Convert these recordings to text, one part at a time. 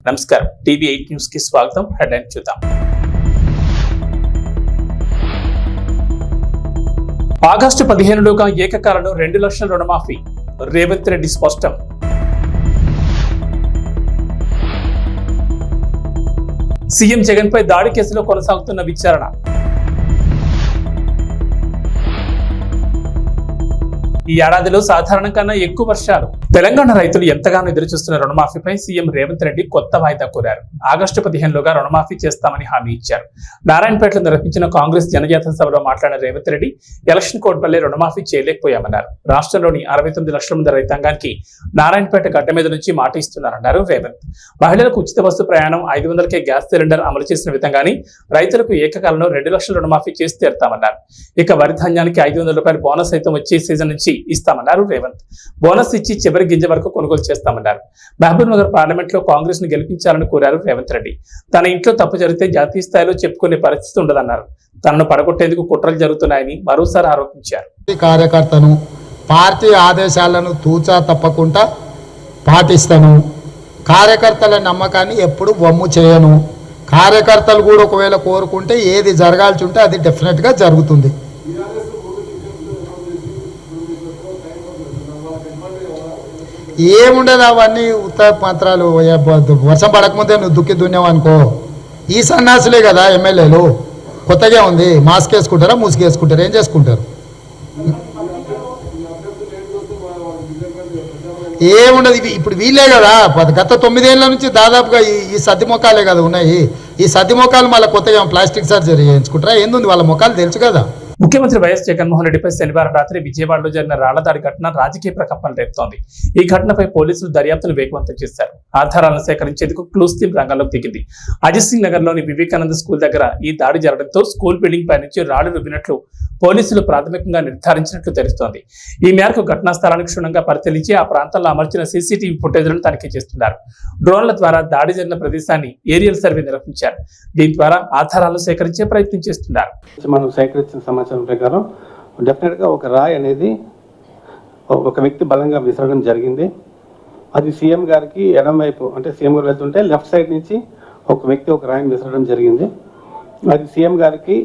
నమస్కారం, TV8 news కి స్వాగతం. హెడ్లైన్ చూద్దాం. ఆగస్టు 15లోగా ఏకకాలంలో 2 లక్షల రుణమాఫీ, రేవంత్ రెడ్డి స్పష్టం. సీఎం జగన్ పై దాడి కేసులో కొనసాగుతున్న విచారణ. ఈ ఏడాదిలో సాధారణం కన్నా ఎక్కువ వర్షాలు. తెలంగాణ రైతులు ఎంతగానో ఎదురుచూస్తున్న రుణమాఫీపై సీఎం రేవంత్ రెడ్డి కొత్త వాయిదా కోరారు. ఆగస్టు 15లోగా రుణమాఫీ చేస్తామని హామీ ఇచ్చారు. నారాయణపేటలో నిర్వహించిన కాంగ్రెస్ జనజాతర సభలో మాట్లాడిన రేవంత్ రెడ్డి ఎలక్షన్ కోడ్ వల్లే రుణమాఫీ చేయలేకపోయామన్నారు. రాష్ట్రంలోని 69 లక్షల మంది రైతాంగానికి నారాయణపేట గడ్డ మీద నుంచి మాట ఇస్తున్నారన్నారు రేవంత్. మహిళలకు ఉచిత బస్సు ప్రయాణం, 500కే గ్యాస్ సిలిండర్ అమలు చేసిన విధంగానే రైతులకు ఏకకాలంలో 2 లక్షల రుణమాఫీ చేసి తీరుతామన్నారు. ఇక వరి ధాన్యానికి 500 రూపాయల బోనస్ సైతం వచ్చే సీజన్ నుంచి ఇస్తామన్నారు రేవంత్. బోనస్ ఇచ్చి చివరి గింజ వరకు కొనుగోలు చేస్తామన్నారు. మహబూబ్ నగర్ పార్లమెంట్ లో కాంగ్రెస్ ను గెలిపించాలని కోరారు రేవంత్ రెడ్డి. తన ఇంట్లో తప్పు జరిగితే జాతీయ స్థాయిలో చెప్పుకునే పరిస్థితి ఉండదన్నారు. తనను పడగొట్టేందుకు కుట్రలు జరుగుతున్నాయని మరోసారి ఆరోపించారు. కార్యకర్తను పార్టీ ఆదేశాలను తూచా తప్పకుండా పాటిస్తాను. కార్యకర్తల నమ్మకాన్ని ఎప్పుడు వమ్ము చేయను. కార్యకర్తలు కూడా ఒకవేళ కోరుకుంటే ఏది జరగాల్సి ఉంటే అది డెఫినెట్గా జరుగుతుంది. ఏముండదు, అవన్నీ ఉత్తర పత్రాలు. వర్షం పడకముందే నువ్వు దుక్కి దున్నావనుకో, ఈ సన్నాసులే కదా ఎమ్మెల్యేలు. కొత్తగా ఉంది, మాస్క్ వేసుకుంటారా ముసుగేసుకుంటారా, ఏం చేసుకుంటారు? ఏముండదు, ఇప్పుడు వీళ్ళే కదా గత 9 ఏళ్ల నుంచి దాదాపుగా ఈ సద్ది మొక్కలే కదా ఉన్నాయి. ఈ సద్ది మొక్కలు మళ్ళీ కొత్తగా ప్లాస్టిక్ సర్జరీ చేయించుకుంటారా? ఏంది, వాళ్ళ మొక్కలు తెలుసు కదా. ముఖ్యమంత్రి వైఎస్ జగన్మోహన్ రెడ్డిపై శనివారం రాత్రి విజయవాడలో జరిగిన రాళ్లదాడి ఘటన రాజకీయ ప్రకంపనలు రేపుతోంది. ఈ ఘటనపై పోలీసులు దర్యాప్తును వేగవంతం చేశారు. ఆధారాలను సేకరించేందుకు క్లూస్ టీమ్ రంగంలోకి దిగింది. అజిత్ సింగ్ నగర్ లోని వివేకానంద స్కూల్ దగ్గర ఈ దాడి జరగడంతో స్కూల్ బిల్డింగ్ పై నుంచి రాళ్లు రుబ్బినట్లు పోలీసులు ప్రాథమికంగా నిర్ధారించినట్లు తెలుస్తోంది. ఈ మేరకు ఘటనా స్థలానికి క్షుణ్ణంగా పరిశీలించి ఆ ప్రాంతంలో అమర్చిన సీసీటీవీ ఫుటేజ్లను తనిఖీ చేస్తున్నారు. డ్రోన్ల ద్వారా దాడి జరిగిన ప్రదేశాన్ని ఏరియల్ సర్వే నిర్వహించారు. దీని ద్వారా ఆధారాలను సేకరించే ప్రయత్నం చేస్తున్నారు. మనం సేకరించిన సమాచారం ప్రకారం డెఫినెట్గా ఒక రాయి అనేది ఒక వ్యక్తి బలంగా విసరడం జరిగింది. అది సీఎం గారికి ఎడం వైపు, అంటే సీఎం గారు వెళ్తుంటే లెఫ్ట్ సైడ్ నుంచి ఒక వ్యక్తి ఒక రాయిని విసరడం జరిగింది. అది సీఎం గారికి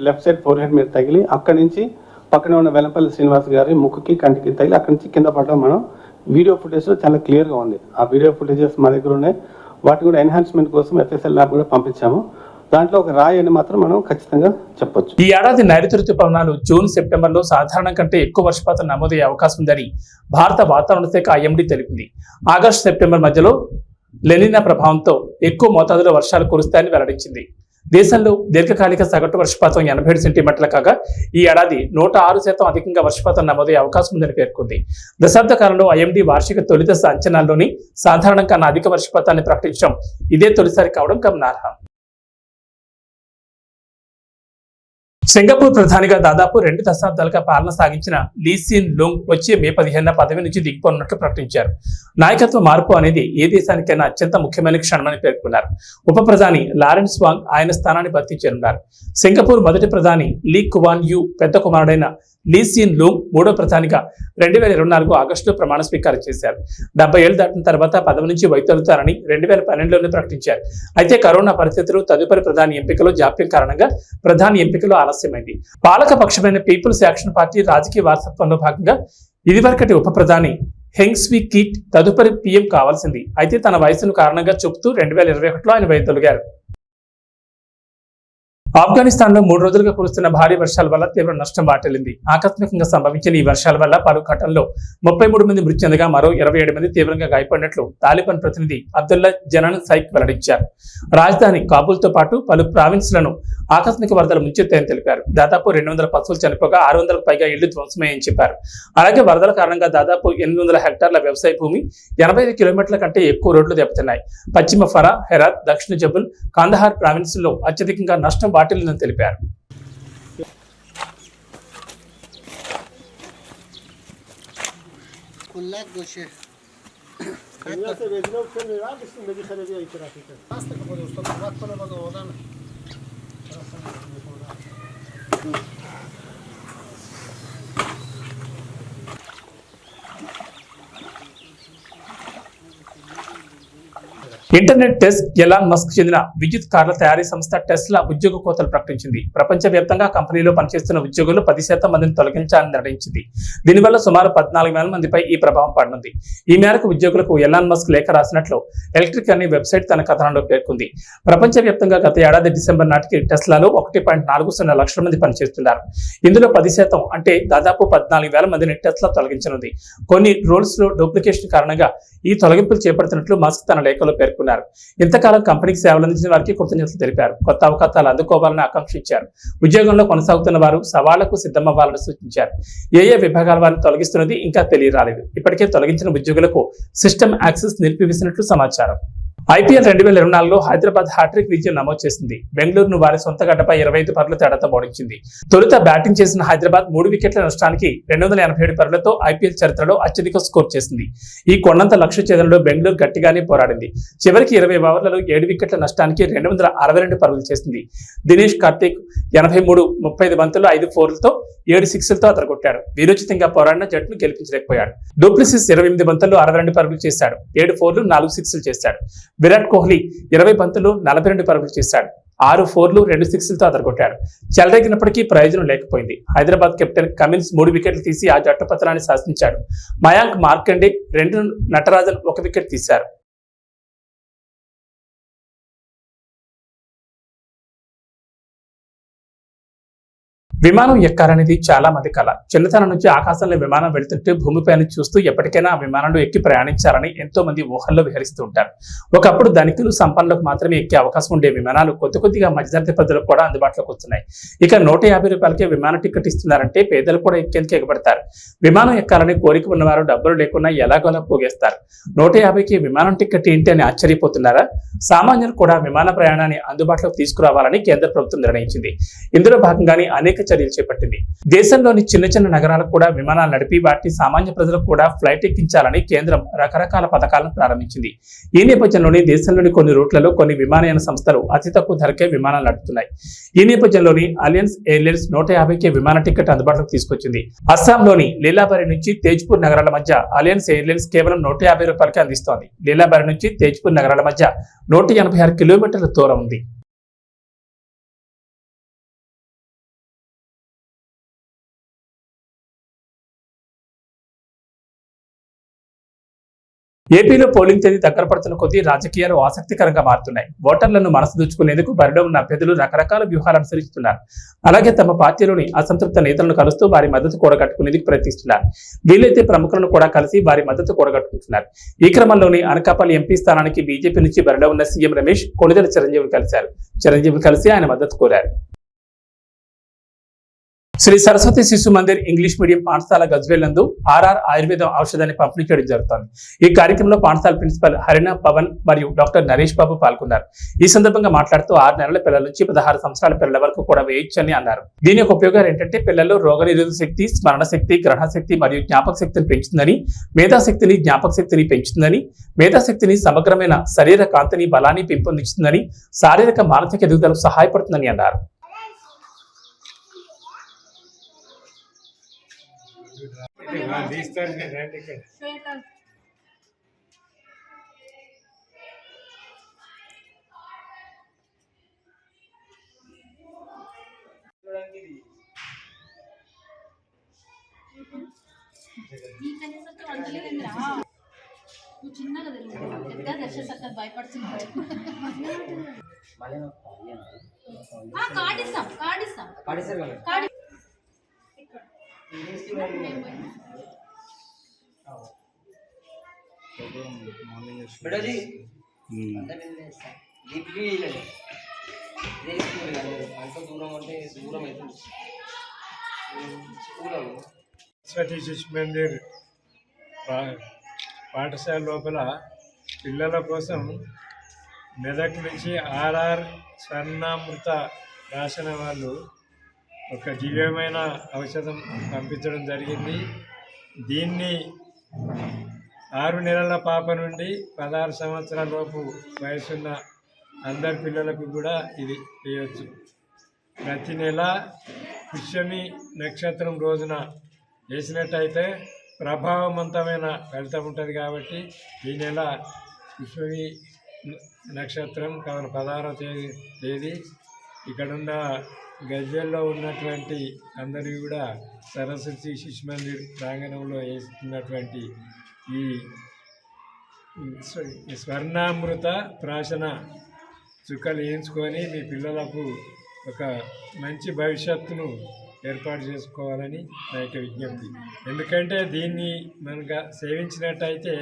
లెఫ్ట్ సైడ్ ఫోర్ హెడ్ మీద తగిలి అక్కడి నుంచి పక్కనే ఉన్న వెల్లంపల్లి శ్రీనివాస్ గారి ముక్కుకి కంటికి తగిలి అక్కడి నుంచి కింద పడడం మనం వీడియో ఫుటేజ్లో చాలా క్లియర్గా ఉంది. ఆ వీడియో ఫుటేజెస్ మా దగ్గర ఉన్నాయి. వాటి కూడా ఎన్హాన్స్మెంట్ కోసం FSL ల్యాబ్ కూడా పంపించాము. దాంట్లో ఒక రాయి అని మాత్రం మనం ఖచ్చితంగా చెప్పొచ్చు. ఈ ఏడాది నైరుతి రుతుపవనాలు జూన్, సెప్టెంబర్లో సాధారణం కంటే ఎక్కువ వర్షపాతం నమోదయ్యే అవకాశం ఉందని భారత వాతావరణ శాఖ IMD తెలిపింది. ఆగస్టు, సెప్టెంబర్ మధ్యలో లెనినా ప్రభావంతో ఎక్కువ మోతాదులో వర్షాలు కురుస్తాయని వెల్లడించింది. దేశంలో దీర్ఘకాలిక సగటు వర్షపాతం 87 సెంటీమీటర్లు కాగా ఈ ఏడాది 106% అధికంగా వర్షపాతం నమోదయ్యే అవకాశం ఉందని పేర్కొంది. దశాబ్ద కాలంలో IMD వార్షిక తొలి దశ అంచనాల్లోని సాధారణం కన్నా అధిక వర్షపాతాన్ని ప్రకటించడం ఇదే తొలిసారి కావడం గమనార్హం. సింగపూర్ ప్రధానిగా దాదాపు 2 దశాబ్దాలుగా పాలన సాగించిన లీ సియన్ లూంగ్ వచ్చే మే 15న పదవి నుంచి దిగిపోనున్నట్లు ప్రకటించారు. నాయకత్వ మార్పు అనేది ఏ దేశానికైనా అత్యంత ముఖ్యమైన క్షణమని పేర్కొన్నారు. ఉప ప్రధాని లారెన్స్ వాంగ్ ఆయన స్థానాన్ని భర్తీ చేయనున్నారు. సింగపూర్ మొదటి ప్రధాని లీ కువాన్ యూ పెద్ద కుమారుడైన లీ సియన్ లూంగ్ మూడో ప్రధానిగా 2024 ఆగస్టులో ప్రమాణ స్వీకారం చేశారు. 70 ఏళ్లు దాటిన తర్వాత పదవి నుంచి వైదొలుగుతారని 2012లోనే ప్రకటించారు. అయితే కరోనా పరిస్థితులు, తదుపరి ప్రధాని ఎంపికలో జాప్యం కారణంగా ప్రధాని ఎంపికలో ఆలస్యమైంది. పాలక పక్షమైన పీపుల్స్ యాక్షన్ పార్టీ రాజకీయ వారసత్వంలో భాగంగా ఇదివరకటి ఉప ప్రధాని హెంగ్ స్వీ కీట్ తదుపరి PM కావాల్సింది. అయితే తన వయసును కారణంగా చెబుతూ 2021లో ఆయన వైదొలిగారు. ఆఫ్ఘనిస్తాన్ లో 3 రోజులుగా కురుస్తున్న భారీ వర్షాల వల్ల తీవ్ర నష్టం వాటిల్లింది. ఆకస్మికంగా సంభవించిన ఈ వర్షాల వల్ల పలు ఘటనల్లో 33 మంది మృతి చెందగా మరో 27 మంది తీవ్రంగా గాయపడినట్లు తాలిబాన్ ప్రతినిధి అబ్దుల్లా జనాన్ సైక్ వెల్లడించారు. రాజధాని కాబూల్ తో పాటు పలు ప్రావిన్స్లను ఆకస్మిక వరదలు ముంచెత్తాయని తెలిపారు. దాదాపు 200 పశువులు చనిపోగా 600కు పైగా ఇళ్లు ధ్వంసమయ్యని చెప్పారు. అలాగే వరదల కారణంగా దాదాపు 800 హెక్టార్ల వ్యవసాయ భూమి, 85 కిలోమీటర్ల కంటే ఎక్కువ రోడ్లు దెబ్బతిన్నాయి. పశ్చిమ ఫరా, హెరాత్, దక్షిణ జబుల్, కాందహార్ ప్రావిన్స్ లో అత్యధికంగా నష్టం వాటిల్లిందని తెలిపారు. ఇంటర్నెట్ డెస్క్ ఎలాన్ మస్క్ చెందిన విద్యుత్ కార్ల తయారీ సంస్థ టెస్లా ఉద్యోగ కోతలు ప్రకటించింది. ప్రపంచవ్యాప్తంగా కంపెనీలో పనిచేస్తున్న ఉద్యోగులు 10% మందిని తొలగించాలని నిర్ణయించింది. దీనివల్ల సుమారు 14,000 మందిపై ఈ ప్రభావం పడనుంది. ఈ మేరకు ఉద్యోగులకు ఎలాన్ మస్క్ లేఖ రాసినట్లు ఎలక్ట్రిక్ అనే వెబ్సైట్ తన కథనంలో పేర్కొంది. ప్రపంచవ్యాప్తంగా గత ఏడాది డిసెంబర్ నాటికి టెస్లాలో 1.40 లక్షల మంది పనిచేస్తున్నారు. ఇందులో 10% అంటే దాదాపు 14,000 మందిని టెస్లా తొలగించనుంది. కొన్ని రోల్స్ లో డూప్లికేషన్ కారణంగా ఈ తొలగింపులు చేపడుతున్నట్లు మస్క్ తన లేఖలో పేర్కొన్నారు. ఇంతకాలం కంపెనీకి సేవలు అందించిన వారికి కృతజ్ఞతలు తెలిపారు. కొత్త అవకాశాలు అందుకోవాలని ఆకాంక్షించారు. ఉద్యోగంలో కొనసాగుతున్న వారు సవాళ్లకు సిద్ధమవ్వాలని సూచించారు. ఏ విభాగాల వారిని తొలగిస్తున్నది ఇంకా తెలియరాలేదు. ఇప్పటికే తొలగించిన ఉద్యోగులకు సిస్టమ్ యాక్సెస్ నిలిపివేసినట్లు సమాచారం. IPL 2024లో హైదరాబాద్ హ్యాట్రిక్ విజయం నమోదు చేసింది. బెంగళూరును వారి సొంత గడ్డపై 25 పరుగుల తేడాతో ఓడించింది. తొలుత బ్యాటింగ్ చేసిన హైదరాబాద్ 3 వికెట్ల నష్టానికి 287 పరుగులతో IPL చరిత్రలో అత్యధిక స్కోర్ చేసింది. ఈ కొండంత లక్ష్య ఛేదనలో బెంగళూరు గట్టిగానే పోరాడింది. చివరికి 20 ఓవర్లలో 7 వికెట్ల నష్టానికి 262 పరుగులు చేసింది. దినేష్ కార్తీక్ 83, 35 బంతుల్లో 5 4లతో 7 6లతో అదరగొట్టాడు. వీరోచితంగా పోరాడిన జట్టును గెలిపించలేకపోయాడు. డూప్లిసిస్ 28 బంతుల్లో 62 పరుగులు చేశాడు. 7 4లు 4 6లు చేశాడు. విరాట్ కోహ్లీ 20 బంతులు 42 పరుగులు చేశాడు. 6 4లు 2 6లతో అదరగొట్టాడు. చెలరేగినప్పటికీ ప్రయోజనం లేకపోయింది. హైదరాబాద్ కెప్టెన్ కమిన్స్ 3 వికెట్లు తీసి ఆ జట్టు పతనాన్ని శాసించాడు. మయాంక్ మార్కండే 2, నటరాజన్ 1 వికెట్ తీశారు. విమానం ఎక్కాలనేది చాలా మంది కల. చిన్నతనం నుంచి ఆకాశంలో విమానం వెళుతుంటే భూమిపైన చూస్తూ ఎప్పటికైనా ఆ విమానంలో ఎక్కి ప్రయాణించాలని ఎంతో మంది ఊహల్లో విహరిస్తూ ఉంటారు. ఒకప్పుడు ధనికులు సంపన్నులకు మాత్రమే ఎక్కే అవకాశం ఉండే విమానాలు కొద్దిగా మధ్యతరగతి ప్రజలకు కూడా అందుబాటులోకి వస్తున్నాయి. ఇక 150 రూపాయలకే విమాన టికెట్ ఇస్తున్నారంటే పేదలు కూడా ఎక్కేందుకు ఎగబడతారు. విమానం ఎక్కాలని కోరిక ఉన్నవారు డబ్బులు లేకుండా ఎలాగోలా పోగేస్తారు. 150కి విమానం టికెట్ ఏంటి అని ఆశ్చర్యపోతున్నారా? సామాన్యులు కూడా విమాన ప్రయాణాన్ని అందుబాటులోకి తీసుకురావాలని కేంద్ర ప్రభుత్వం నిర్ణయించింది. ఇందులో భాగంగానే అనేక చర్యలు చేపట్టింది. దేశంలోని చిన్న నగరాలకు కూడా విమానాలు నడిపి వాటిని సామాన్య ప్రజలకు కూడా ఫ్లైట్ ఎక్కించాలని కేంద్రం రకరకాల పథకాలను ప్రారంభించింది. ఈ నేపథ్యంలోనే దేశంలోని కొన్ని రూట్లలో కొన్ని విమానయాన సంస్థలు అతి తక్కువ ధరకే విమానాలు నడుపుతున్నాయి. ఈ నేపథ్యంలోని అలయన్స్ ఎయిర్లైన్స్ 150కే విమాన టికెట్ అందుబాటులోకి తీసుకొచ్చింది. అస్సాంలోని లీలాబారి నుంచి తేజ్పూర్ నగరాల మధ్య అలయన్స్ ఎయిర్లైన్స్ కేవలం 150 రూపాయలకే అందిస్తోంది. లీలాబారి నుంచి తేజ్పూర్ నగరాల మధ్య 186 కిలోమీటర్ల దూరం ఉంది. ఏపీలో పోలింగ్ తేదీ దగ్గర పడుతున్న కొద్దీ రాజకీయాలు ఆసక్తికరంగా మారుతున్నాయి. ఓటర్లను మనసు దోచుకునేందుకు బరిలో ఉన్న అభ్యర్థులు రకరకాల వ్యూహాలు అనుసరిస్తున్నారు. అలాగే తమ పార్టీలోని అసంతృప్త నేతలను కలుస్తూ వారి మద్దతు కూడగట్టుకునేందుకు ప్రయత్నిస్తున్నారు. వీలైతే ప్రముఖులను కూడా కలిసి వారి మద్దతు కూడగట్టుకుంటున్నారు. ఈ క్రమంలోనే అనకాపల్లి ఎంపీ స్థానానికి బీజేపీ నుంచి బరిలో ఉన్న సీఎం రమేష్ కొణిదెల చిరంజీవిని కలిశారు. చిరంజీవిని కలిసి ఆయన మద్దతు కోరారు. శ్రీ సరస్వతి శిశు మందిర్ ఇంగ్లీష్ మీడియం పాఠశాల గజ్వేల్ నందు RR ఆయుర్వేదం ఔషధాన్ని పంపిణీ చేయడం జరుగుతోంది. ఈ కార్యక్రమంలో పాఠశాల ప్రిన్సిపల్ హరిణ పవన్ మరియు డాక్టర్ నరేష్ బాబు పాల్గొన్నారు. ఈ సందర్భంగా మాట్లాడుతూ 6 నెలల పిల్లల నుంచి 16 సంవత్సరాల పిల్లల వరకు కూడా వేయొచ్చని అన్నారు. దీని యొక్క ఉపయోగాలు ఏంటంటే పిల్లల్లో రోగనిరోధక శక్తి, స్మరణ శక్తి, గ్రహణ శక్తి మరియు జ్ఞాపక శక్తిని పెంచుతుందని, మేధాశక్తిని, జ్ఞాపక శక్తిని పెంచుతుందని, మేధాశక్తిని, సమగ్రమైన శరీర కాంతిని, బలాన్ని పెంపొందించుతుందని, శారీరక మానసిక ఎదుగుదలకు సహాయపడుతుందని అన్నారు. నువ్వు చిన్నగా పెద్ద దర్శక భయపడుతున్నావు. కాడిస్తాం సరస్వతి శిశు మందిర్ పాఠశాల లోపల పిల్లల కోసం మెదక్ నుంచి RR స్వర్ణామృత రాసిన వాళ్ళు ఒక దివ్యమైన ఔషధం పంపించడం జరిగింది. దీన్ని 6 నెలల పాప నుండి 16 సంవత్సరాల లోపు వయసున్న అందరి పిల్లలకు కూడా ఇది చేయవచ్చు. ప్రతి నెల పుష్యమి నక్షత్రం రోజున వేసినట్టయితే ప్రభావవంతమైన ఫలితం ఉంటుంది. కాబట్టి ఈ నెల పుష్యమి నక్షత్రం కావున 16వ తేదీ ఇక్కడున్న గజ్వెల్లో ఉన్నటువంటి అందరూ కూడా సరస్వతి శిశు మందిర్ ప్రాంగణంలో వేస్తున్నటువంటి ఈ స్వర్ణామృత ప్రాశన చుక్కలు వేయించుకొని మీ పిల్లలకు ఒక మంచి భవిష్యత్తును ఏర్పాటు చేసుకోవాలని నా యొక్క విజ్ఞప్తి. ఎందుకంటే దీన్ని మనకు సేవించినట్టయితే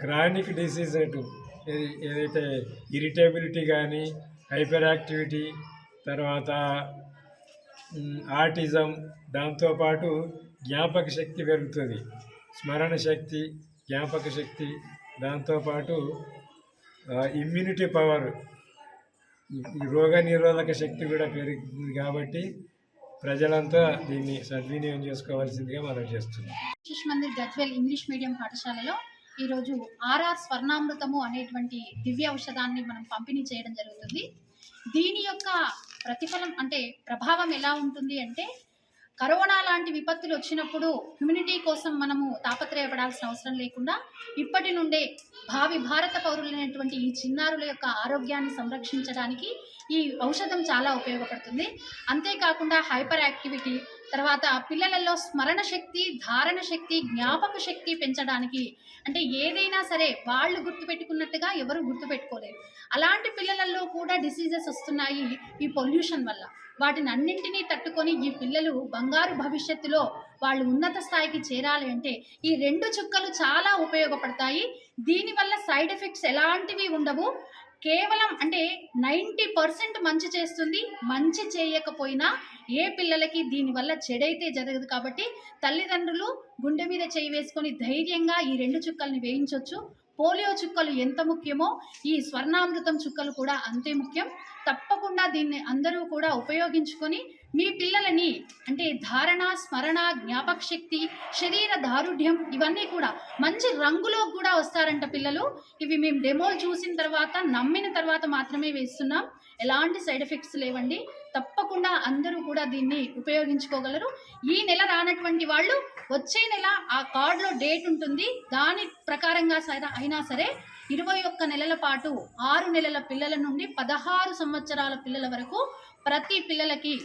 క్రానిక్ డిసీజ్ ఏదైతే ఇరిటేబిలిటీ కానీ, హైపర్ యాక్టివిటీ, తర్వాత ఆటిజం, దాంతోపాటు జ్ఞాపక శక్తి పెరుగుతుంది, స్మరణ శక్తి, జ్ఞాపక శక్తి, దాంతోపాటు ఇమ్యూనిటీ పవర్, రోగ నిరోధక శక్తి కూడా పెరుగుతుంది. కాబట్టి ప్రజలంతా దీన్ని సద్వినియోగం చేసుకోవాల్సిందిగా మనం చేస్తున్నాం. శిశు మందిర్ గజ్వెల్ ఇంగ్లీష్ మీడియం పాఠశాలలో ఈరోజు ఆర్ఆర్ స్వర్ణామృతము అనేటువంటి దివ్య ఔషధాన్ని మనం పంపిణీ చేయడం జరుగుతుంది. దీని యొక్క ప్రతిఫలం అంటే ప్రభావం ఎలా ఉంటుంది అంటే, కరోనా లాంటి విపత్తులు వచ్చినప్పుడు హ్యూమినిటీ కోసం మనము తాపత్రయపడాల్సిన అవసరం లేకుండా ఇప్పటి నుండే భావి భారత పౌరులైనటువంటి ఈ చిన్నారుల యొక్క ఆరోగ్యాన్ని సంరక్షించడానికి ఈ ఔషధం చాలా ఉపయోగపడుతుంది. అంతేకాకుండా హైపర్ యాక్టివిటీ, తర్వాత పిల్లలలో స్మరణ శక్తి, ధారణ శక్తి, జ్ఞాపక శక్తి పెంచడానికి, అంటే ఏదైనా సరే వాళ్ళు గుర్తుపెట్టుకున్నట్టుగా ఎవరు గుర్తుపెట్టుకోలేరు. అలాంటి పిల్లలలో కూడా డిసీజెస్ వస్తున్నాయి ఈ పొల్యూషన్ వల్ల. వాటిని అన్నింటినీ తట్టుకొని ఈ పిల్లలు బంగారు భవిష్యత్తులో వాళ్ళు ఉన్నత స్థాయికి చేరాలి అంటే ఈ 2 చుక్కలు చాలా ఉపయోగపడతాయి. దీనివల్ల సైడ్ ఎఫెక్ట్స్ ఎలాంటివి ఉండవు. కేవలం అంటే 90% మంచి చేస్తుంది. మంచి చేయకపోయినా ఏ పిల్లలకి దీనివల్ల చెడైతే జరగదు. కాబట్టి తల్లిదండ్రులు గుండె మీద చేయి వేసుకొని ధైర్యంగా ఈ 2 చుక్కల్ని వేయించవచ్చు. పోలియో చుక్కలు ఎంత ముఖ్యమో ఈ స్వర్ణామృతం చుక్కలు కూడా అంతే ముఖ్యం. తప్పకుండా దీన్ని అందరూ కూడా ఉపయోగించుకొని మీ పిల్లలని అంటే ధారణ, స్మరణ, జ్ఞాపక శక్తి, శరీర దారుఢ్యం ఇవన్నీ కూడా మంచి రంగులో కూడా వస్తారంట పిల్లలు. ఇవి మేము డెమోలు చూసిన తర్వాత నమ్మిన తర్వాత మాత్రమే వేస్తున్నాం. ఎలాంటి సైడ్ ఎఫెక్ట్స్ లేవండి. తప్పకుండా అందరూ కూడా దీన్ని ఉపయోగించుకోగలరు. ఈ నెల రానటువంటి వాళ్ళు వచ్చే నెల ఆ కార్డులో డేట్ ఉంటుంది, దాని ప్రకారంగా అయినా సరే 21 నెలల పాటు 6 నెలల పిల్లల నుండి 16 సంవత్సరాల పిల్లల వరకు ప్రతి పిల్లలకి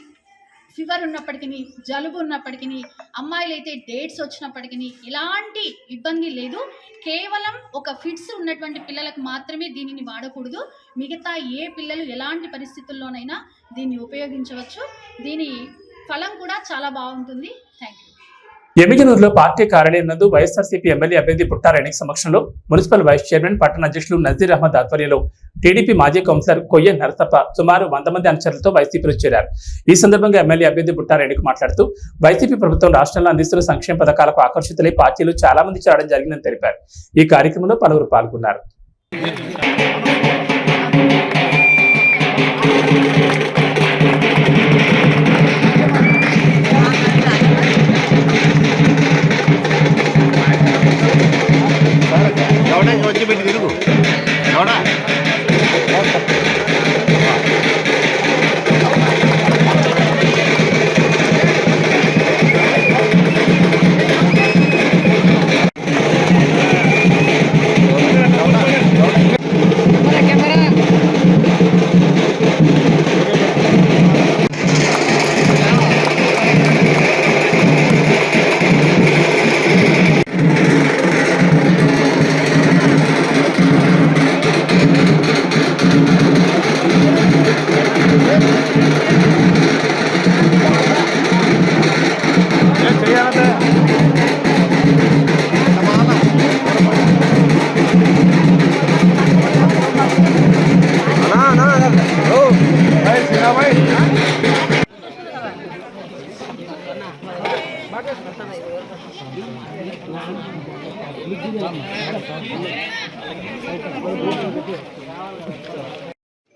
ఫీవర్ ఉన్నప్పటికీ, జలుబు ఉన్నప్పటికీ, అమ్మాయిలైతే డేట్స్ వచ్చినప్పటికీ ఎలాంటి ఇబ్బంది లేదు. కేవలం ఒక ఫిట్స్ ఉన్నటువంటి పిల్లలకు మాత్రమే దీనిని వాడకూడదు. మిగతా ఏ పిల్లలు ఎలాంటి పరిస్థితుల్లోనైనా దీన్ని ఉపయోగించవచ్చు. దీని ఫలం కూడా చాలా బాగుంటుంది. Thank you. ఎమ్మిగనూరులో పార్టీ కార్యాలయం నందు వైఎస్ఆర్సీపీ ఎమ్మెల్యే అభ్యర్థి పుట్టారెడ్డి సమక్షంలో మున్సిపల్ వైస్ చైర్మన్, పట్టణ అధ్యక్షులు నజీర్ అహ్మద్ ఆధ్వర్యంలో టీడీపీ మాజీ కౌన్సిలర్ కొయ్య నరసప్ప సుమారు 100 మంది అనుచరులతో వైసీపీలో చేరారు. ఈ సందర్భంగా ఎమ్మెల్యే అభ్యర్థి పుట్టారెడ్డికి మాట్లాడుతూ వైసీపీ ప్రభుత్వం రాష్ట్రంలో అందిస్తున్న సంక్షేమ పథకాలకు ఆకర్షితులై పార్టీలు చాలా మంది చేరడం జరిగిందని తెలిపారు. ఈ కార్యక్రమంలో పలువురు పాల్గొన్నారు.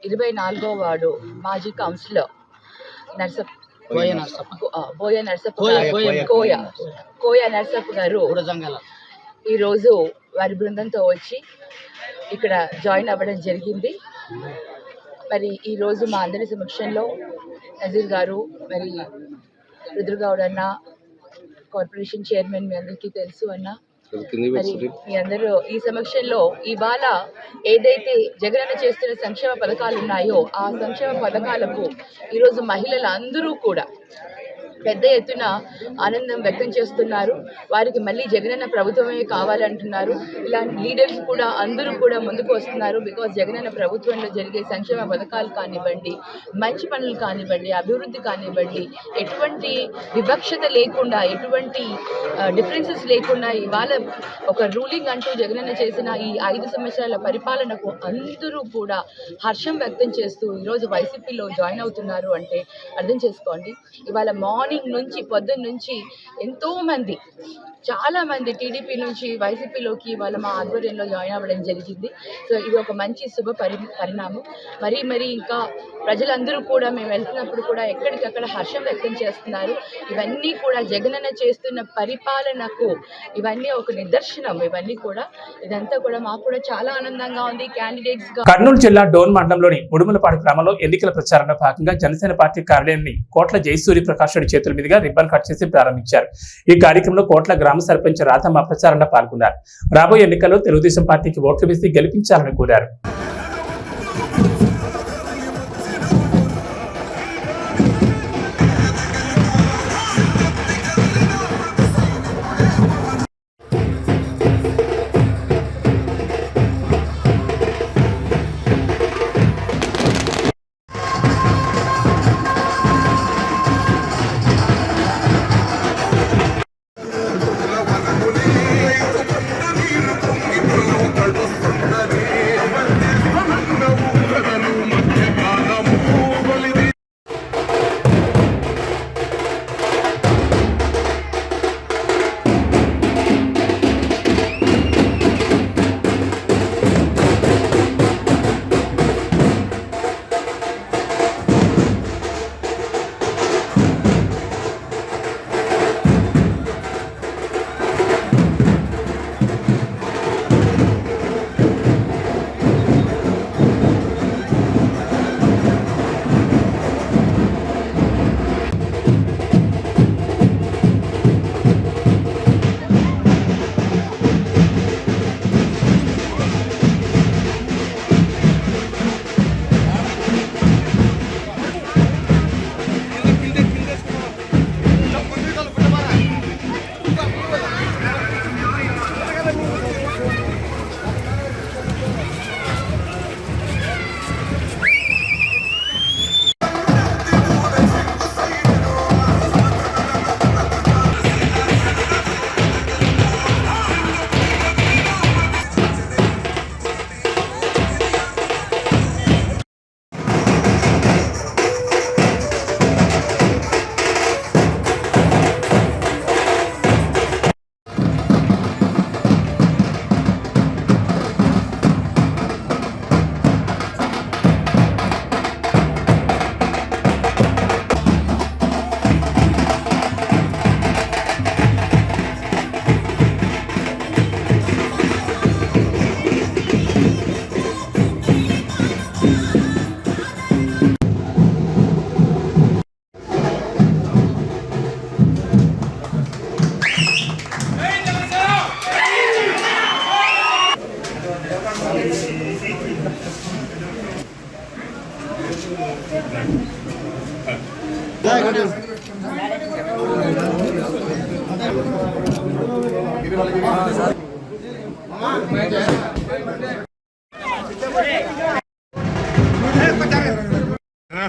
ఇరవై 4వ వార్డు మాజీ కౌన్సిలర్ కోయ నరసప్ప గారు ఈరోజు వారి బృందంతో వచ్చి ఇక్కడ జాయిన్ అవ్వడం జరిగింది. మరి ఈరోజు మా అందరి సమక్షంలో నజీర్ గారు, మరి రుద్రగౌడ్ అన్న, కార్పొరేషన్ చైర్మన్ మీ అందరికీ తెలుసు అన్న, మరి మీ అందరూ ఈ సమక్షంలో ఇవాళ ఏదైతే జగనన్న చేస్తున్న సంక్షేమ పథకాలు ఉన్నాయో ఆ సంక్షేమ పథకాలకు ఈరోజు మహిళలు అందరూ కూడా పెద్ద ఎత్తున ఆనందం వ్యక్తం చేస్తున్నారు. వారికి మళ్ళీ జగనన్న ప్రభుత్వమే కావాలంటున్నారు. ఇలాంటి లీడర్స్ కూడా అందరూ కూడా ముందుకు వస్తున్నారు. బికాజ్ జగనన్న ప్రభుత్వంలో జరిగే సంక్షేమ పథకాలు కానివ్వండి, మంచి పనులు కానివ్వండి, అభివృద్ధి కానివ్వండి, ఎటువంటి వివక్షత లేకుండా, ఎటువంటి డిఫరెన్సెస్ లేకుండా ఇవాళ ఒక రూలింగ్ అంటూ జగనన్న చేసిన ఈ 5 సంవత్సరాల పరిపాలనకు అందరూ కూడా హర్షం వ్యక్తం చేస్తూ ఈరోజు వైసీపీలో జాయిన్ అవుతున్నారు అంటే అర్థం చేసుకోండి. ఇవాళ మార్నింగ్ నుంచి పొద్దున్న నుంచి ఎంతోమంది చాలామంది టీడీపీ నుంచి వైసీపీలోకి వాళ్ళ మా ఆధ్వర్యంలో జాయిన్ అవ్వడం జరిగింది. సో ఇది ఒక మంచి శుభ పరిణామం. మరి ఇంకా ప్రజలందరూ కూడా మేము వెళ్తున్నప్పుడు కూడా ఎక్కడికక్కడ హర్షం వ్యక్తం చేస్తున్నారు. ఇవన్నీ కూడా జగనన్న చేస్తున్న పరిపాలనకు ఇవన్నీ ఒక నిదర్శనం. ఇవన్నీ కూడా ఇదంతా కూడా మాకు కూడా చాలా ఆనందంగా ఉంది. క్యాండిడేట్స్ గా కర్నూలు జిల్లా డోన్ మండలంలోని ఉడుమలపాడు గ్రామంలో ఎన్నికల ప్రచారంలో భాగంగా జనసేన పార్టీ కార్యాలయాన్ని కోట్ల జయసూర్య ప్రకాష్ రెడ్డి చేతుల మీదుగా రిబ్బన్ కట్ చేసి ప్రారంభించారు. ఈ కార్యక్రమంలో కోట్ల గ్రామ సర్పంచ్ రాధమ్మ ప్రచారంలో పాల్గొన్నారు. రాబోయే ఎన్నికల్లో తెలుగుదేశం పార్టీకి ఓట్లు వేసి గెలిపించాలని కోరారు.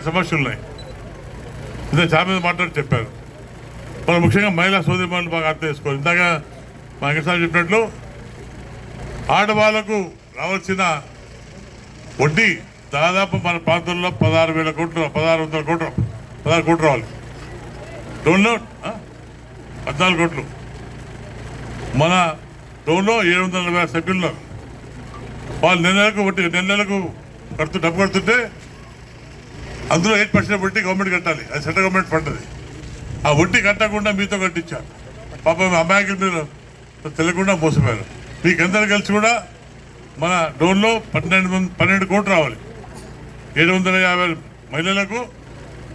సమస్యలు ఉన్నాయి. ఇదే చాలా మీద మాట్లాడి చెప్పారు. మనం ముఖ్యంగా మహిళా సోదరిమణులు బాగా అర్థం చేసుకోవాలి. ఇందాక మా వెంకటస్వామి చెప్పినట్లు ఆడవాళ్లకు రావాల్సిన వడ్డీ దాదాపు మన ప్రాంతంలో 16,000 కోట్లు 16 కోట్లు రావాలి. డోన్లో 14 కోట్లు. మన డోన్లో 740 సభ్యుల్లో వాళ్ళు నెలకు డబ్బు కడుతుంటే అందులో 8% వడ్డీ గవర్నమెంట్ కట్టాలి. అది సెంట్రల్ గవర్నమెంట్ ఫండ్. అది ఆ వడ్డీ కట్టకుండా మీతో కట్టించారు. పాపం అమాయకులు మీరు తెలియకుండా మోసపోయారు. మీకందరూ కలిసి కూడా మన డోన్లో 12 కోట్లు రావాలి. 750 మహిళలకు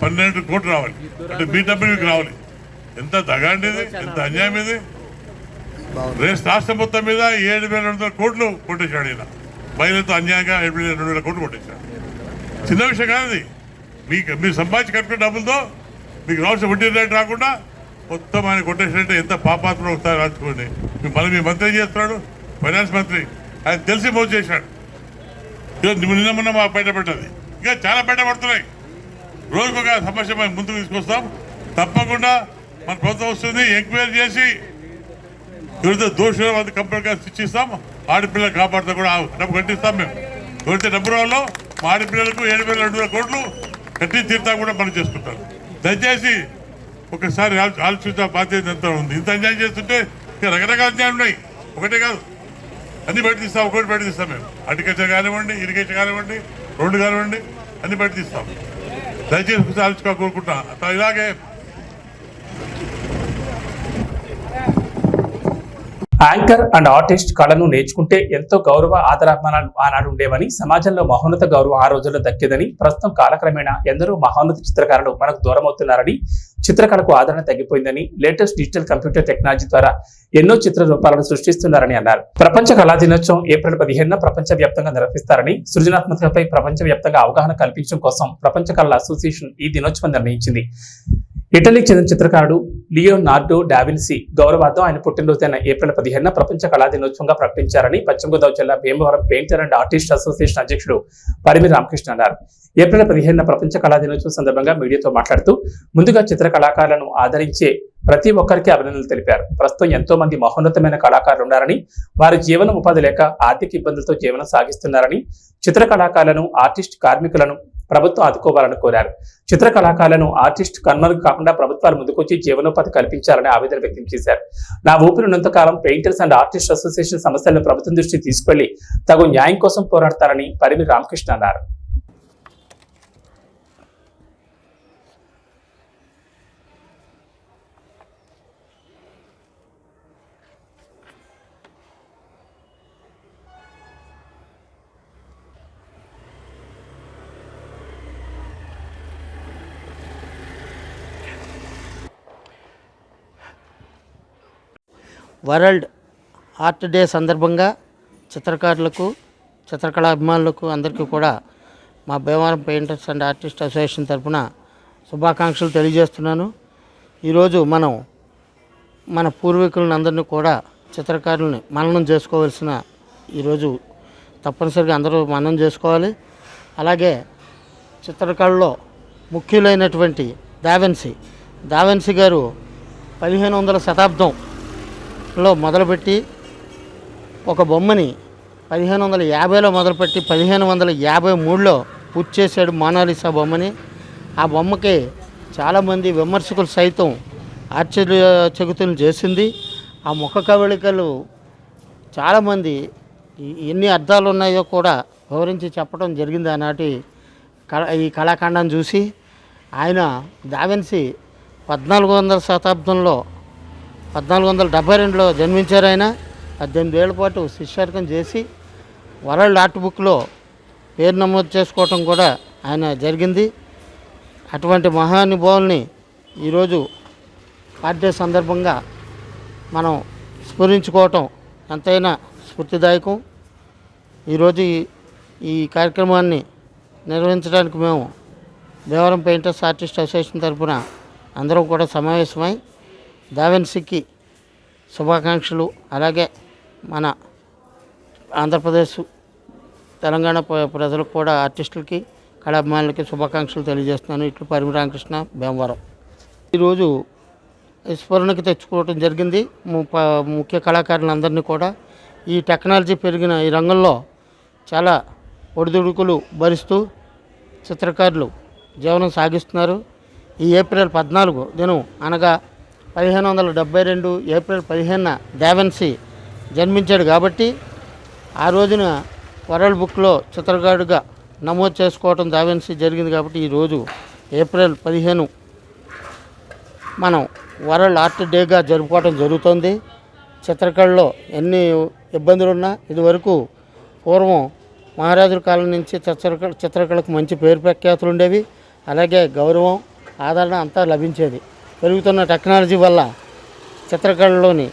12 కోట్లు రావాలి. అంటే మీ డబ్బులు మీకు రావాలి. ఎంత దగాండి ఇది, ఎంత అన్యాయం ఇది. రాష్ట్రం మొత్తం మీద 7,200 కోట్లు కొట్టేశాడు ఈయన. మహిళలతో అన్యాయంగా 7,200 కోట్లు కొట్టేశాడు. చిన్న విషయం కాదు ఇది. మీరు సంపాదించి కట్టుకున్న డబ్బులతో మీకు రావాల్సిన వడ్డీ రేటు రాకుండా మొత్తం ఆయన కొట్టేసినట్టే ఎంత పాపాత్మలో ఒకసారి రాసుకోండి. మీ మంత్రి ఏం చేస్తున్నాడు, ఫైనాన్స్ మంత్రి, ఆయన తెలిసి మోసం చేశాడు. నిన్న మొన్న మా బయటపడ్డది, ఇంకా చాలా బయటపడుతున్నాయి. రోజుకొక సమస్య మేము ముందుకు తీసుకొస్తాం. తప్పకుండా మన ప్రభుత్వం వస్తుంది, ఎంక్వైరీ చేసి ఎవరైతే దోషులు అది కంప్లీట్గా శిక్షిస్తాం. ఆడపిల్లలు కాపాడుతూ కూడా డబ్బు కట్టిస్తాం. మేము ఎవరైతే డబ్బు రావాలో మా ఆడపిల్లలకు 7,200 కోట్లు కట్టి తీర్థం కూడా మనం చేసుకుంటాం. దయచేసి ఒకసారి ఆలోచించే బాధ్యత ఎంత ఉంది. ఇంత అన్యాయం చేస్తుంటే ఇంకా రకరకాల అన్యాయం ఉన్నాయి, ఒకటే కాదు, అన్ని బయట తీస్తాం. ఒకటి బయట తీస్తాం మేము. అగ్రికల్చర్ కానివ్వండి, ఇరిగేషన్ కానివ్వండి, రోడ్డు కానివ్వండి, అన్ని బయట తీస్తాం. దయచేసి ఒకసారి ఆలోచించుకో కోరుకుంటా. ఇలాగే యాంకర్ అండ్ ఆర్టిస్ట్ కళను నేర్చుకుంటే ఎంతో గౌరవ ఆదరాభిమానాలు ఆనాడు ఉండేవని, సమాజంలో మహోన్నత గౌరవం ఆ రోజుల్లో దక్కేదని, ప్రస్తుతం కాలక్రమేణా ఎందరో మహోన్నత చిత్రకారులు మనకు దూరం అవుతున్నారని, చిత్రకళకు ఆదరణ తగ్గిపోయిందని, లేటెస్ట్ డిజిటల్ కంప్యూటర్ టెక్నాలజీ ద్వారా ఎన్నో చిత్ర రూపాలను సృష్టిస్తున్నారని అన్నారు. ప్రపంచ కళా దినోత్సవం ఏప్రిల్ 15న ప్రపంచ వ్యాప్తంగా నిర్వహిస్తారని, సృజనాత్మకతపై ప్రపంచ వ్యాప్తంగా అవగాహన కల్పించడం కోసం ప్రపంచ కళల అసోసియేషన్ ఈ దినోత్సవం నిర్ణయించింది. ఇటలీకి చెందిన చిత్రకారుడు లియోనార్డో డావిన్సీ గౌరవార్థం ఆయన పుట్టినరోజైన ఏప్రిల్ 15న ప్రపంచ కళా దినోత్సవంగా ప్రకటించారని పశ్చిమ గోదావరి జిల్లా Bhimavaram painter and artist association అధ్యక్షుడు పరిమి రామకృష్ణ అన్నారు. ఏప్రిల్ 15న ప్రపంచ కళా దినోత్సవం సందర్భంగా మీడియాతో మాట్లాడుతూ ముందుగా చిత్ర కళాకారులను ఆదరించే ప్రతి ఒక్కరికి అభినందనలు తెలిపారు. ప్రస్తుతం ఎంతో మంది మహోన్నతమైన కళాకారులు ఉన్నారని, వారి జీవన ఉపాధి లేక ఆర్థిక ఇబ్బందులతో జీవనం సాగిస్తున్నారని, చిత్ర కళాకారులను, ఆర్టిస్ట్ కార్మికులను ప్రభుత్వం ఆదుకోవాలని కోరారు. చిత్ర కళాకారులను, ఆర్టిస్ట్ కన్మరుగు కాకుండా ప్రభుత్వాలు ముందుకొచ్చి జీవనోపాధి కల్పించాలని ఆవేదన వ్యక్తం చేశారు. నా ఊపిరినంత కాలం పెయింటర్స్ అండ్ ఆర్టిస్ట్ అసోసియేషన్ సమస్యలను ప్రభుత్వం దృష్టికి తీసుకెళ్లి తగు న్యాయం కోసం పోరాడతారని పరిమి రామకృష్ణ అన్నారు. వరల్డ్ ఆర్ట్ డే సందర్భంగా చిత్రకారులకు, చిత్రకళా అభిమానులకు అందరికీ కూడా మా Bhimavaram painters and artist association తరఫున శుభాకాంక్షలు తెలియజేస్తున్నాను. ఈరోజు మనం మన పూర్వీకులను అందరినీ కూడా చిత్రకారులని మననం చేసుకోవాల్సిన ఈరోజు తప్పనిసరిగా అందరూ మననం చేసుకోవాలి. అలాగే చిత్రకళలో ముఖ్యులైనటువంటి దావిన్సీ గారు 1500వ శతాబ్దంలో మొదలుపెట్టి ఒక బొమ్మని 1550లో మొదలుపెట్టి 1553లో పూర్తి చేశాడు మోనాలిసా బొమ్మని. ఆ బొమ్మకి చాలామంది విమర్శకులు సైతం ఆశ్చర్యచకితులను చేసింది. ఆ ముఖ కవళికలు చాలామంది ఎన్ని అర్థాలు ఉన్నాయో కూడా వివరించి చెప్పడం జరిగింది ఆనాటి ఈ కళాఖండాన్ని చూసి. ఆయన దావిన్సీ 1400వ శతాబ్దంలో 1472లో జన్మించారు. ఆయన 18 ఏళ్ల పాటు శిష్యార్కం చేసి వరల్డ్ ఆర్ట్ బుక్లో పేరు నమోదు చేసుకోవటం కూడా ఆయన జరిగింది. అటువంటి మహానుభావుల్ని ఈరోజు ఆర్ట్ డే సందర్భంగా మనం స్మరించుకోవటం ఎంతైనా స్ఫూర్తిదాయకం. ఈరోజు ఈ కార్యక్రమాన్ని నిర్వహించడానికి మేము భీమవరం పెయింటర్స్ ఆర్టిస్ట్ అసోసియేషన్ తరఫున అందరం కూడా సమావేశమై దావిన్సీకి శుభాకాంక్షలు, అలాగే మన ఆంధ్రప్రదేశ్, తెలంగాణ ప్రజలకు కూడా ఆర్టిస్టులకి, కళాభిమానులకి శుభాకాంక్షలు తెలియజేస్తున్నాను. ఇట్లు పరిమి రామకృష్ణ, భీమవరం. ఈరోజు స్మరణకి తెచ్చుకోవడం జరిగింది ముఖ్య కళాకారులందరినీ కూడా. ఈ టెక్నాలజీ పెరిగిన ఈ రంగంలో చాలా ఒడిదుడుకులు భరిస్తూ చిత్రకారులు జీవనం సాగిస్తున్నారు. ఈ ఏప్రిల్ 14 దినం అనగా 1572 ఏప్రిల్ 15న దావిన్సీ జన్మించాడు కాబట్టి ఆ రోజున వరల్డ్ బుక్లో చిత్రకారుడిగా నమోదు చేసుకోవడం దావిన్సీ జరిగింది. కాబట్టి ఈరోజు ఏప్రిల్ 15 మనం వరల్డ్ ఆర్ట్ డేగా జరుపుకోవడం జరుగుతుంది. చిత్రకళలో ఎన్ని ఇబ్బందులున్నా ఇదివరకు పూర్వం మహారాజుల కాలం నుంచి చిత్రకళకు మంచి పేరు ప్రఖ్యాతులు ఉండేవి. అలాగే గౌరవం, ఆదరణ అంతా లభించేది. పెరుగుతున్న టెక్నాలజీ వల్ల చిత్రకళలోని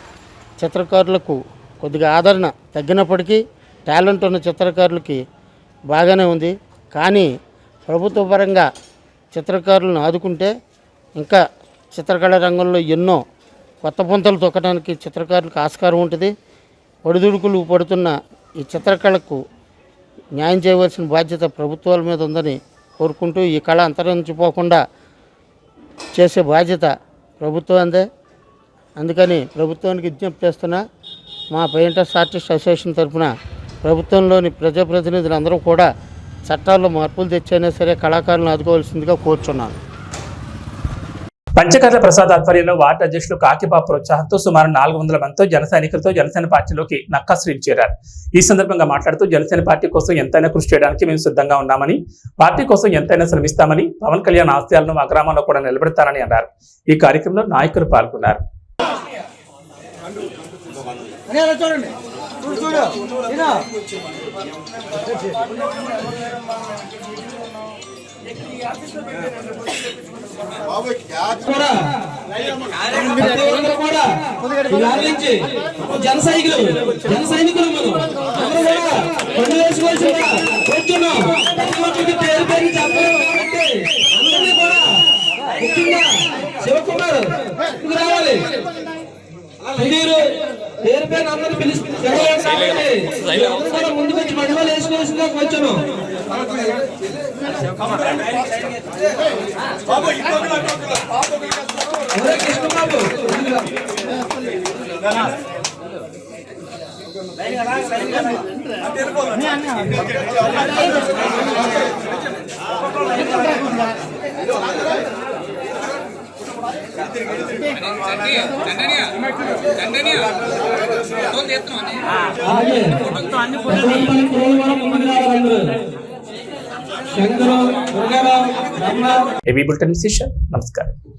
చిత్రకారులకు కొద్దిగా ఆదరణ తగ్గినప్పటికీ టాలెంట్ ఉన్న చిత్రకారులకి బాగానే ఉంది. కానీ ప్రభుత్వ పరంగా చిత్రకారులను ఆదుకుంటే ఇంకా చిత్రకళ రంగంలో ఎన్నో కొత్త పుంతలు తొక్కడానికి చిత్రకారులకు ఆస్కారం ఉంటుంది. ఒడిదుడుకులు పడుతున్న ఈ చిత్రకళకు న్యాయం చేయవలసిన బాధ్యత ప్రభుత్వాల మీద ఉందని కోరుకుంటూ ఈ కళ అంతరించిపోకుండా చేసే బాధ్యత ప్రభుత్వందే. అందుకని ప్రభుత్వానికి విజ్ఞప్తి చేస్తున్నా, మా పెయింటర్స్ ఆర్టిస్ట్ అసోసియేషన్ తరఫున ప్రభుత్వంలోని ప్రజాప్రతినిధులందరూ కూడా చట్టాల్లో మార్పులు తెచ్చైనా సరే కళాకారులను ఆదుకోవాల్సిందిగా కోరుచున్నాను. పంచకర్ల ప్రసాద్ ఆధ్వర్యంలో వార్డు అధ్యక్షులు కాకిబాబు ప్రోత్సాహంతో సుమారు 400 మందితో జన సైనికులతో జనసేన పార్టీలోకి నక్కాశ్రీలు చేరారు. ఈ సందర్భంగా మాట్లాడుతూ జనసేన పార్టీ కోసం ఎంతైనా కృషి చేయడానికి మేము సిద్ధంగా ఉన్నామని, పార్టీ కోసం ఎంతైనా శ్రమిస్తామని, పవన్ కళ్యాణ్ ఆశయాలను మా గ్రామంలో కూడా నిలబెడతారని అన్నారు. ఈ కార్యక్రమంలో నాయకులు పాల్గొన్నారు. జన సైనికులు శివకుమార్ రావాలి. పేరు పేరు అందరూ పిలుస్తారు. ముందుకు వచ్చి మండపాలు వేసుకోవాల్సిందిగా కొంచెం కృష్ణబాబు ఏబీ బులెటిన్ విశేషం. నమస్కారం.